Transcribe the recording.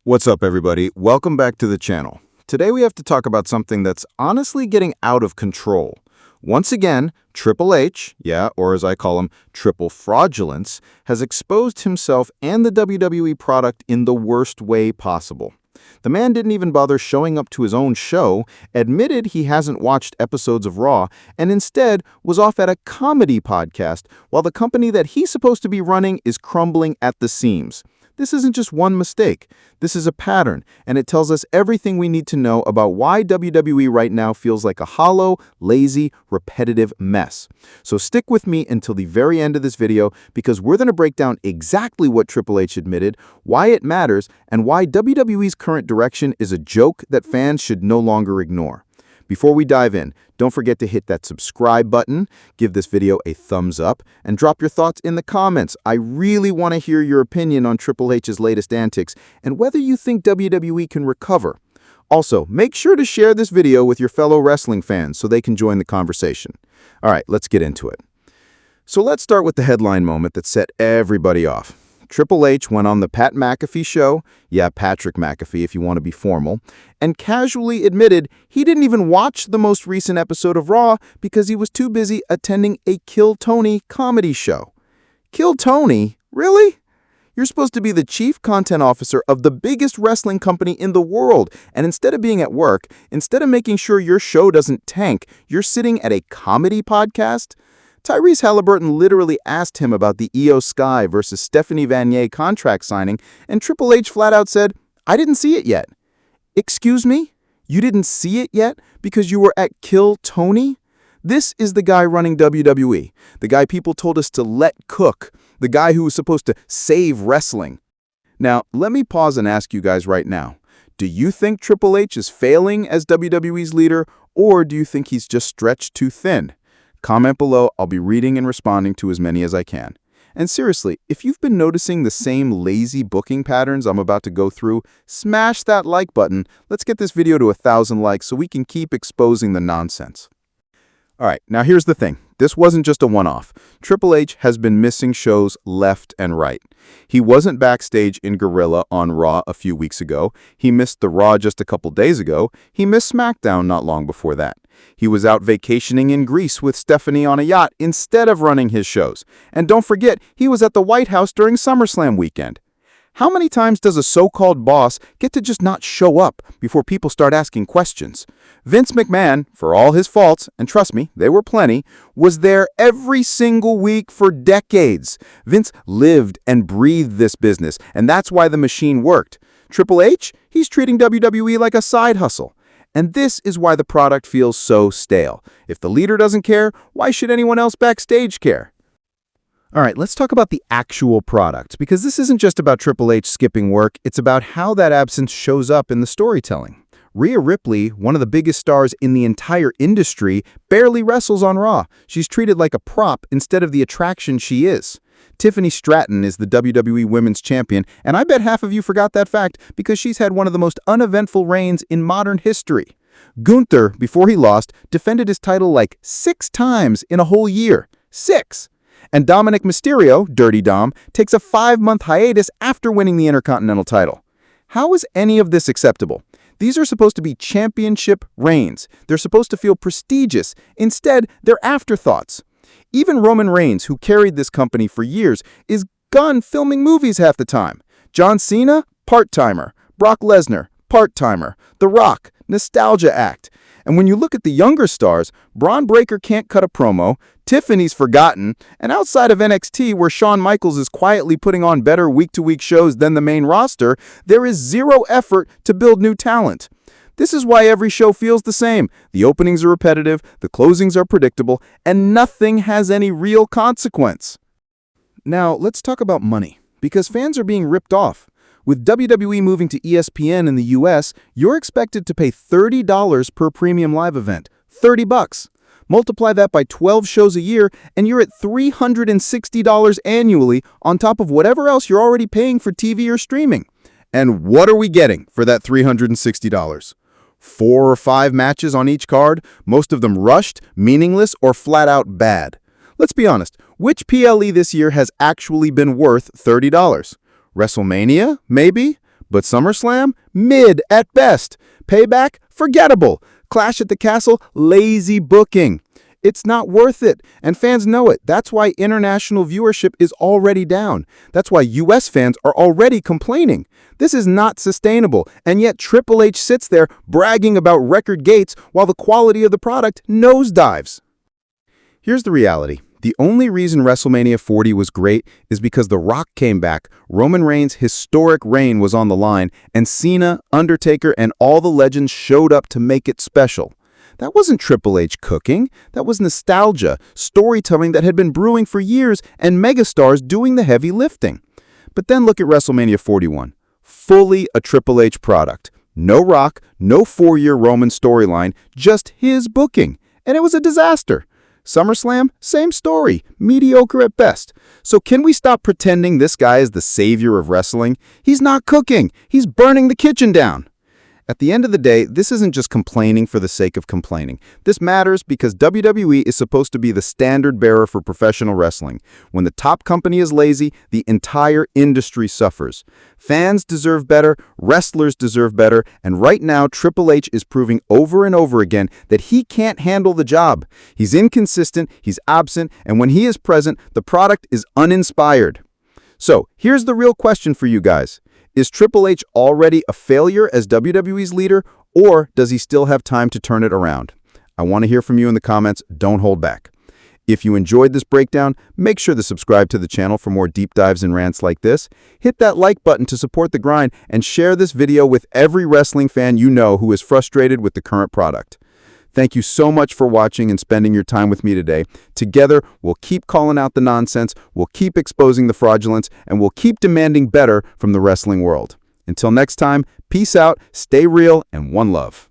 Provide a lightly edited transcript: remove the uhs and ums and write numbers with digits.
What's up, everybody? Welcome back to the channel. Today we have to talk about something that's honestly getting out of control. Once again, Triple H, or as I call him, Triple Fraudulence, has exposed himself and the WWE product in the worst way possible. The man didn't even bother showing up to his own show, admitted he hasn't watched episodes of Raw, and instead was off at a comedy podcast while the company that he's supposed to be running is crumbling at the seams. This isn't just one mistake. This is a pattern, and it tells us everything we need to know about why WWE right now feels like a hollow, lazy, repetitive mess. So stick with me until the very end of this video because we're going to break down exactly what Triple H admitted, why it matters, and why WWE's current direction is a joke that fans should no longer ignore. Before we dive in, don't forget to hit that subscribe button, give this video a thumbs up, and drop your thoughts in the comments. I really want to hear your opinion on Triple H's latest antics and whether you think WWE can recover. Also, make sure to share this video with your fellow wrestling fans so they can join the conversation. All right, let's get into it. So let's start with the headline moment that set everybody off. Triple H went on the Pat McAfee show, Patrick McAfee if you want to be formal, and casually admitted he didn't even watch the most recent episode of Raw because he was too busy attending a Kill Tony comedy show. Kill Tony? Really? You're supposed to be the chief content officer of the biggest wrestling company in the world, and instead of being at work, instead of making sure your show doesn't tank, you're sitting at a comedy podcast? Tyrese Halliburton literally asked him about the Io Sky versus Stephanie Vanier contract signing, and Triple H flat out said, "I didn't see it yet." Excuse me? You didn't see it yet because you were at Kill Tony? This is the guy running WWE, the guy people told us to let cook, the guy who was supposed to save wrestling. Now, let me pause and ask you guys right now. Do you think Triple H is failing as WWE's leader, or do you think he's just stretched too thin? Comment below, I'll be reading and responding to as many as I can. And seriously, if you've been noticing the same lazy booking patterns I'm about to go through, smash that like button. Let's get this video to 1,000 likes so we can keep exposing the nonsense. All right, now here's the thing. This wasn't just a one-off. Triple H has been missing shows left and right. He wasn't backstage in Gorilla on Raw a few weeks ago. He missed the Raw just a couple days ago. He missed SmackDown not long before that. He was out vacationing in Greece with Stephanie on a yacht instead of running his shows. And don't forget, he was at the White House during SummerSlam weekend. How many times does a so-called boss get to just not show up before people start asking questions? Vince McMahon, for all his faults, and trust me, they were plenty, was there every single week for decades. Vince lived and breathed this business, and that's why the machine worked. Triple H, he's treating WWE like a side hustle. And this is why the product feels so stale. If the leader doesn't care, why should anyone else backstage care? All right, let's talk about the actual product, because this isn't just about Triple H skipping work, it's about how that absence shows up in the storytelling. Rhea Ripley, one of the biggest stars in the entire industry, barely wrestles on Raw. She's treated like a prop instead of the attraction she is. Tiffany Stratton is the WWE Women's Champion, and I bet half of you forgot that fact because she's had one of the most uneventful reigns in modern history. Gunther, before he lost, defended his title like 6 times in a whole year. 6! And Dominic Mysterio, Dirty Dom, takes a 5-month hiatus after winning the Intercontinental title. How is any of this acceptable? These are supposed to be championship reigns. They're supposed to feel prestigious. Instead, they're afterthoughts. Even Roman Reigns, who carried this company for years, is gone filming movies half the time. John Cena, part-timer. Brock Lesnar, part-timer. The Rock, nostalgia act. And when you look at the younger stars, Braun Breaker can't cut a promo, Tiffany's forgotten, and outside of NXT, where Shawn Michaels is quietly putting on better week-to-week shows than the main roster, there is zero effort to build new talent. This is why every show feels the same. The openings are repetitive, the closings are predictable, and nothing has any real consequence. Now, let's talk about money, because fans are being ripped off. With WWE moving to ESPN in the US, you're expected to pay $30 per premium live event. $30. Multiply that by 12 shows a year, and you're at $360 annually on top of whatever else you're already paying for TV or streaming. And what are we getting for that $360? 4 or 5 matches on each card, most of them rushed, meaningless, or flat out bad. Let's be honest, which PLE this year has actually been worth $30? WrestleMania? Maybe? But SummerSlam? Mid at best. Payback? Forgettable. Clash at the Castle? Lazy booking. It's not worth it, and fans know it. That's why international viewership is already down. That's why US fans are already complaining. This is not sustainable, and yet Triple H sits there bragging about record gates while the quality of the product nosedives. Here's the reality. The only reason WrestleMania 40 was great is because The Rock came back, Roman Reigns' historic reign was on the line, and Cena, Undertaker, and all the legends showed up to make it special. That wasn't Triple H cooking. That was nostalgia, storytelling that had been brewing for years, and megastars doing the heavy lifting. But then look at WrestleMania 41. Fully a Triple H product. No Rock, no 4-year Roman storyline, just his booking. And it was a disaster. SummerSlam, same story, mediocre at best. So can we stop pretending this guy is the savior of wrestling? He's not cooking. He's burning the kitchen down. At the end of the day, this isn't just complaining for the sake of complaining. This matters because WWE is supposed to be the standard bearer for professional wrestling. When the top company is lazy, the entire industry suffers. Fans deserve better, wrestlers deserve better, and right now Triple H is proving over and over again that he can't handle the job. He's inconsistent, he's absent, and when he is present, the product is uninspired. So, here's the real question for you guys. Is Triple H already a failure as WWE's leader, or does he still have time to turn it around? I want to hear from you in the comments. Don't hold back. If you enjoyed this breakdown, make sure to subscribe to the channel for more deep dives and rants like this. Hit that like button to support the grind, and share this video with every wrestling fan you know who is frustrated with the current product. Thank you so much for watching and spending your time with me today. Together, we'll keep calling out the nonsense, we'll keep exposing the fraudulence, and we'll keep demanding better from the wrestling world. Until next time, peace out, stay real, and one love.